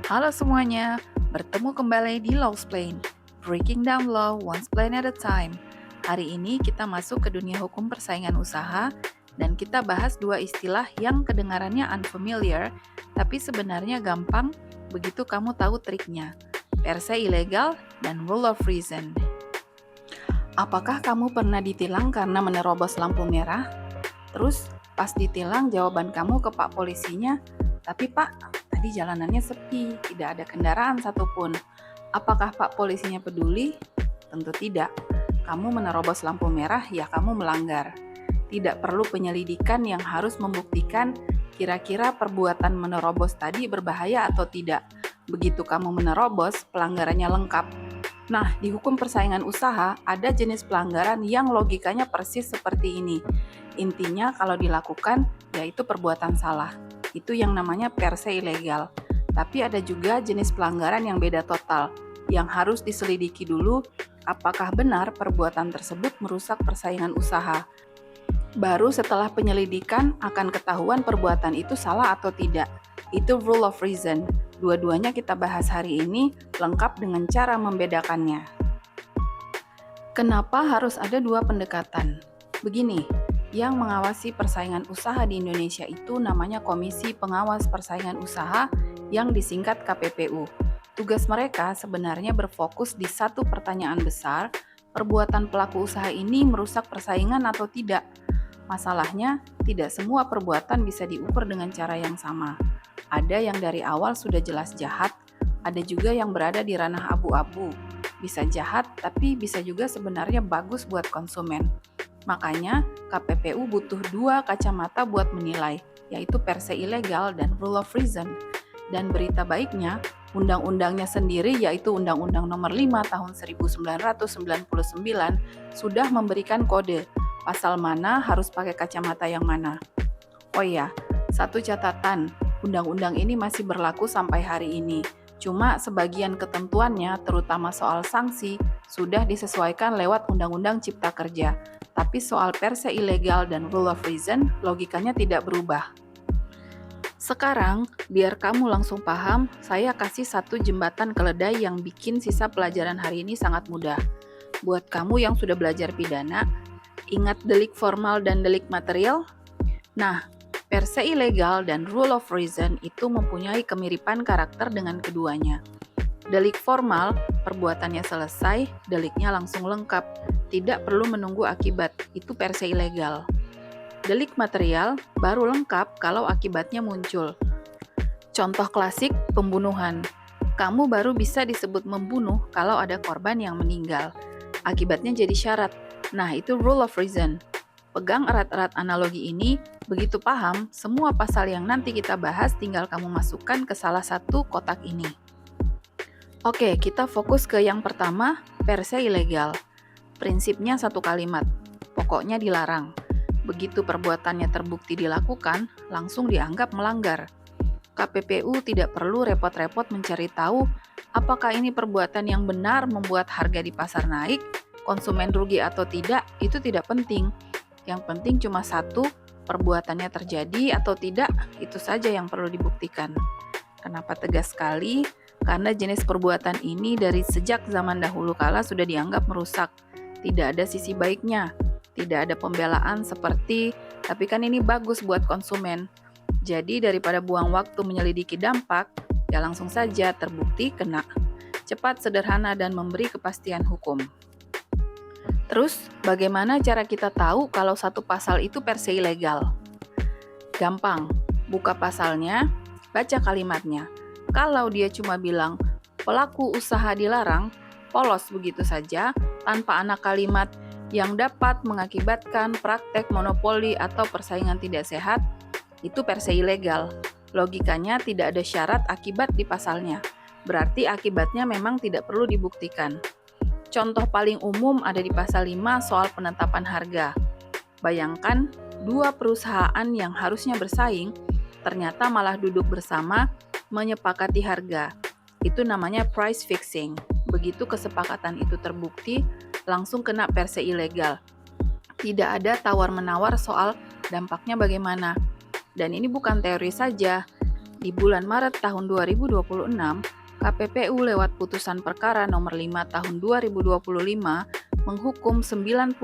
Halo semuanya, bertemu kembali di Lawsplain, Breaking Down Law One Plan at a Time. Hari ini kita masuk ke dunia hukum persaingan usaha dan kita bahas dua istilah yang kedengarannya unfamiliar, tapi sebenarnya gampang begitu kamu tahu triknya. Per se ilegal dan rule of reason. Apakah kamu pernah ditilang karena menerobos lampu merah? Terus pas ditilang jawaban kamu ke Pak polisinya, "Tapi Pak, tadi jalanannya sepi, tidak ada kendaraan satupun." Apakah Pak polisinya peduli? Tentu tidak. Kamu menerobos lampu merah, ya kamu melanggar. Tidak perlu penyelidikan yang harus membuktikan kira-kira perbuatan menerobos tadi berbahaya atau tidak. Begitu kamu menerobos, pelanggarannya lengkap. Nah, di hukum persaingan usaha, ada jenis pelanggaran yang logikanya persis seperti ini. Intinya kalau dilakukan, yaitu perbuatan salah. Itu yang namanya per se ilegal. Tapi ada juga jenis pelanggaran yang beda total, yang harus diselidiki dulu apakah benar perbuatan tersebut merusak persaingan usaha. Baru setelah penyelidikan akan ketahuan perbuatan itu salah atau tidak. Itu rule of reason. Dua-duanya kita bahas hari ini, lengkap dengan cara membedakannya. Kenapa harus ada dua pendekatan? Begini, yang mengawasi persaingan usaha di Indonesia itu namanya Komisi Pengawas Persaingan Usaha yang disingkat KPPU. Tugas mereka sebenarnya berfokus di satu pertanyaan besar, perbuatan pelaku usaha ini merusak persaingan atau tidak? Masalahnya, tidak semua perbuatan bisa diukur dengan cara yang sama. Ada yang dari awal sudah jelas jahat, ada juga yang berada di ranah abu-abu. Bisa jahat, tapi bisa juga sebenarnya bagus buat konsumen. Makanya, KPPU butuh dua kacamata buat menilai, yaitu per se ilegal dan rule of reason. Dan berita baiknya, undang-undangnya sendiri yaitu Undang-Undang Nomor 5 Tahun 1999 sudah memberikan kode pasal mana harus pakai kacamata yang mana. Oh iya, satu catatan, undang-undang ini masih berlaku sampai hari ini. Cuma sebagian ketentuannya, terutama soal sanksi, sudah disesuaikan lewat Undang-Undang Cipta Kerja. Tapi soal per se ilegal dan rule of reason, logikanya tidak berubah. Sekarang, biar kamu langsung paham, saya kasih satu jembatan keledai yang bikin sisa pelajaran hari ini sangat mudah. Buat kamu yang sudah belajar pidana, ingat delik formal dan delik material? Nah, per se ilegal dan rule of reason itu mempunyai kemiripan karakter dengan keduanya. Delik formal, perbuatannya selesai, deliknya langsung lengkap. Tidak perlu menunggu akibat, itu per se ilegal. Delik material baru lengkap kalau akibatnya muncul. Contoh klasik, pembunuhan. Kamu baru bisa disebut membunuh kalau ada korban yang meninggal. Akibatnya jadi syarat. Nah, itu rule of reason. Pegang erat-erat analogi ini, begitu paham, semua pasal yang nanti kita bahas tinggal kamu masukkan ke salah satu kotak ini. Oke, kita fokus ke yang pertama, per se ilegal. Prinsipnya satu kalimat, pokoknya dilarang. Begitu perbuatannya terbukti dilakukan, langsung dianggap melanggar. KPPU tidak perlu repot-repot mencari tahu apakah ini perbuatan yang benar membuat harga di pasar naik, konsumen rugi atau tidak, itu tidak penting. Yang penting cuma satu, perbuatannya terjadi atau tidak, itu saja yang perlu dibuktikan. Kenapa tegas sekali? Karena jenis perbuatan ini dari sejak zaman dahulu kala sudah dianggap merusak. Tidak ada sisi baiknya, tidak ada pembelaan seperti, tapi kan ini bagus buat konsumen. Jadi daripada buang waktu menyelidiki dampak, ya langsung saja terbukti kena. Cepat, sederhana, dan memberi kepastian hukum. Terus, bagaimana cara kita tahu kalau satu pasal itu per se ilegal? Gampang, buka pasalnya, baca kalimatnya. Kalau dia cuma bilang, pelaku usaha dilarang, polos begitu saja, tanpa anak kalimat yang dapat mengakibatkan praktek monopoli atau persaingan tidak sehat, itu per se ilegal. Logikanya tidak ada syarat akibat di pasalnya. Berarti akibatnya memang tidak perlu dibuktikan. Contoh paling umum ada di pasal 5 soal penetapan harga. Bayangkan, dua perusahaan yang harusnya bersaing, ternyata malah duduk bersama menyepakati harga. Itu namanya price fixing. Begitu kesepakatan itu terbukti, langsung kena per se ilegal. Tidak ada tawar-menawar soal dampaknya bagaimana. Dan ini bukan teori saja. Di bulan Maret tahun 2026, KPPU lewat putusan perkara nomor 5 tahun 2025 menghukum 97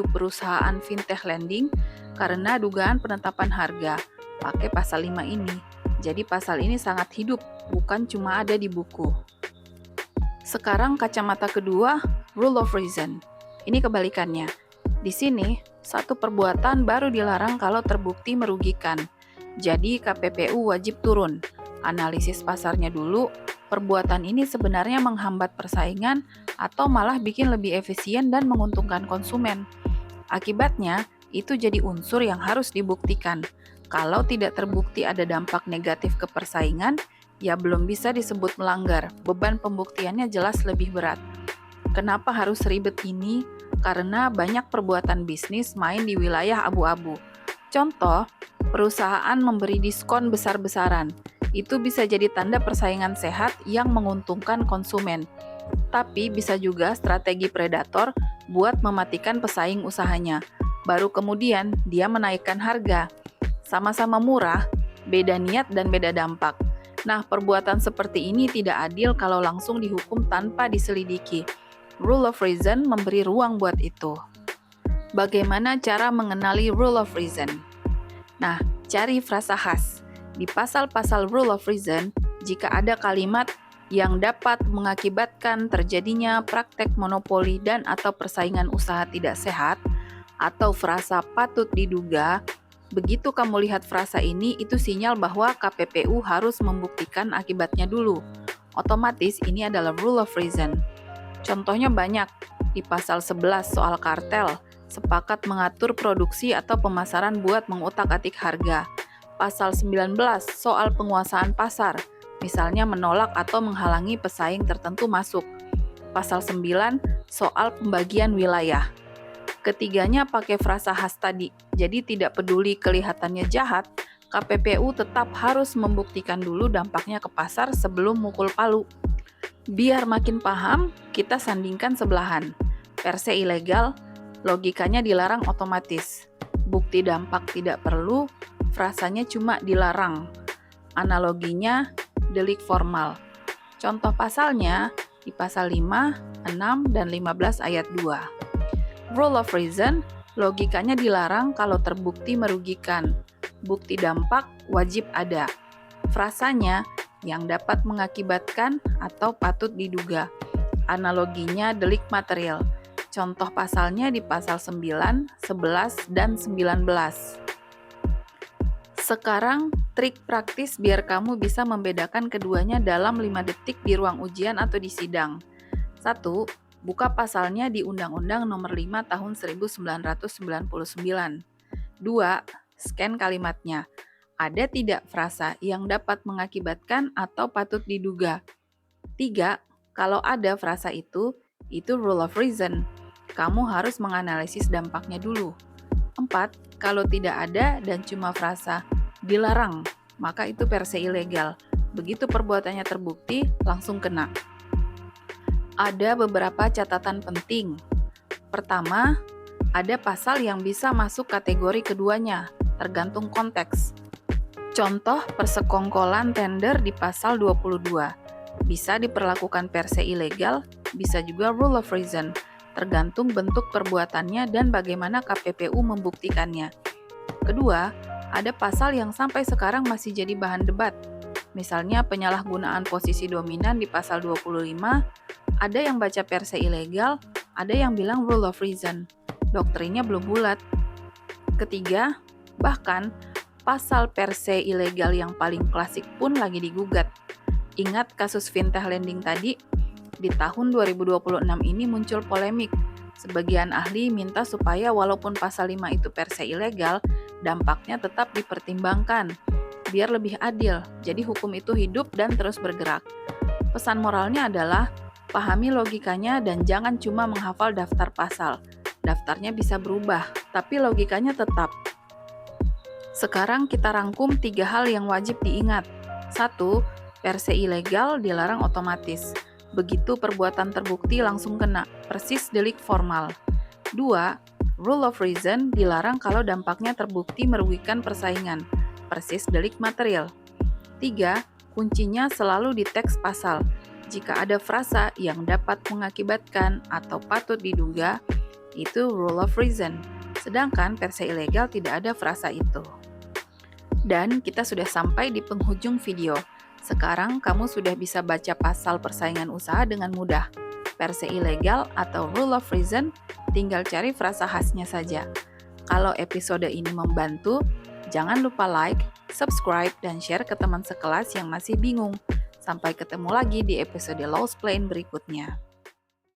perusahaan fintech lending karena dugaan penetapan harga pakai pasal 5 ini. Jadi pasal ini sangat hidup, bukan cuma ada di buku. Sekarang kacamata kedua, rule of reason. Ini kebalikannya. Di sini, satu perbuatan baru dilarang kalau terbukti merugikan. Jadi KPPU wajib turun, analisis pasarnya dulu, perbuatan ini sebenarnya menghambat persaingan atau malah bikin lebih efisien dan menguntungkan konsumen. Akibatnya, itu jadi unsur yang harus dibuktikan. Kalau tidak terbukti ada dampak negatif ke persaingan, ya belum bisa disebut melanggar, beban pembuktiannya jelas lebih berat. Kenapa harus ribet ini? Karena banyak perbuatan bisnis main di wilayah abu-abu. Contoh, perusahaan memberi diskon besar-besaran. Itu bisa jadi tanda persaingan sehat yang menguntungkan konsumen. Tapi bisa juga strategi predator buat mematikan pesaing usahanya. Baru kemudian dia menaikkan harga. Sama-sama murah, beda niat dan beda dampak. Nah, perbuatan seperti ini tidak adil kalau langsung dihukum tanpa diselidiki. Rule of reason memberi ruang buat itu. Bagaimana cara mengenali rule of reason? Nah, cari frasa khas. Di pasal-pasal rule of reason, jika ada kalimat yang dapat mengakibatkan terjadinya praktek monopoli dan atau persaingan usaha tidak sehat, atau frasa patut diduga, begitu kamu lihat frasa ini, itu sinyal bahwa KPPU harus membuktikan akibatnya dulu. Otomatis ini adalah rule of reason. Contohnya banyak, di pasal 11 soal kartel, sepakat mengatur produksi atau pemasaran buat mengutak-atik harga. Pasal 19 soal penguasaan pasar, misalnya menolak atau menghalangi pesaing tertentu masuk. Pasal 9 soal pembagian wilayah. Ketiganya pakai frasa khas tadi, jadi tidak peduli kelihatannya jahat, KPPU tetap harus membuktikan dulu dampaknya ke pasar sebelum mukul palu. Biar makin paham, kita sandingkan sebelahan. Per se ilegal, logikanya dilarang otomatis. Bukti dampak tidak perlu, frasanya cuma dilarang. Analoginya, delik formal. Contoh pasalnya di pasal 5, 6, dan 15 ayat 2. Rule of reason, logikanya dilarang kalau terbukti merugikan. Bukti dampak wajib ada. Frasanya, yang dapat mengakibatkan atau patut diduga. Analoginya delik material. Contoh pasalnya di pasal 9, 11, dan 19. Sekarang, trik praktis biar kamu bisa membedakan keduanya dalam 5 detik di ruang ujian atau di sidang. 1. Buka pasalnya di Undang-Undang Nomor 5 Tahun 1999. 2. Scan kalimatnya. Ada tidak frasa yang dapat mengakibatkan atau patut diduga? 3. Kalau ada frasa itu rule of reason. Kamu harus menganalisis dampaknya dulu. 4. Kalau tidak ada dan cuma frasa dilarang, maka itu per se ilegal. Begitu perbuatannya terbukti, langsung kena. Ada beberapa catatan penting. Pertama, ada pasal yang bisa masuk kategori keduanya, tergantung konteks. Contoh persekongkolan tender di pasal 22. Bisa diperlakukan per se ilegal, bisa juga rule of reason, tergantung bentuk perbuatannya dan bagaimana KPPU membuktikannya. Kedua, ada pasal yang sampai sekarang masih jadi bahan debat. Misalnya penyalahgunaan posisi dominan di pasal 25, ada yang baca per se ilegal, ada yang bilang rule of reason. Doktrinnya belum bulat. Ketiga, bahkan pasal per se ilegal yang paling klasik pun lagi digugat. Ingat kasus fintech lending tadi? Di tahun 2026 ini muncul polemik. Sebagian ahli minta supaya walaupun pasal 5 itu per se ilegal, dampaknya tetap dipertimbangkan, biar lebih adil. Jadi hukum itu hidup dan terus bergerak. Pesan moralnya adalah, pahami logikanya dan jangan cuma menghafal daftar pasal. Daftarnya bisa berubah, tapi logikanya tetap. Sekarang kita rangkum 3 hal yang wajib diingat. 1. Per se ilegal dilarang otomatis. Begitu perbuatan terbukti langsung kena, persis delik formal. 2. Rule of reason dilarang kalau dampaknya terbukti merugikan persaingan, persis delik material. ketiga, kuncinya selalu di teks pasal. Jika ada frasa yang dapat mengakibatkan atau patut diduga, itu rule of reason. Sedangkan per se ilegal tidak ada frasa itu. Dan kita sudah sampai di penghujung video. Sekarang kamu sudah bisa baca pasal persaingan usaha dengan mudah. Per se ilegal atau rule of reason, tinggal cari frasa khasnya saja. Kalau episode ini membantu, jangan lupa like, subscribe, dan share ke teman sekelas yang masih bingung. Sampai ketemu lagi di episode Law Explained berikutnya.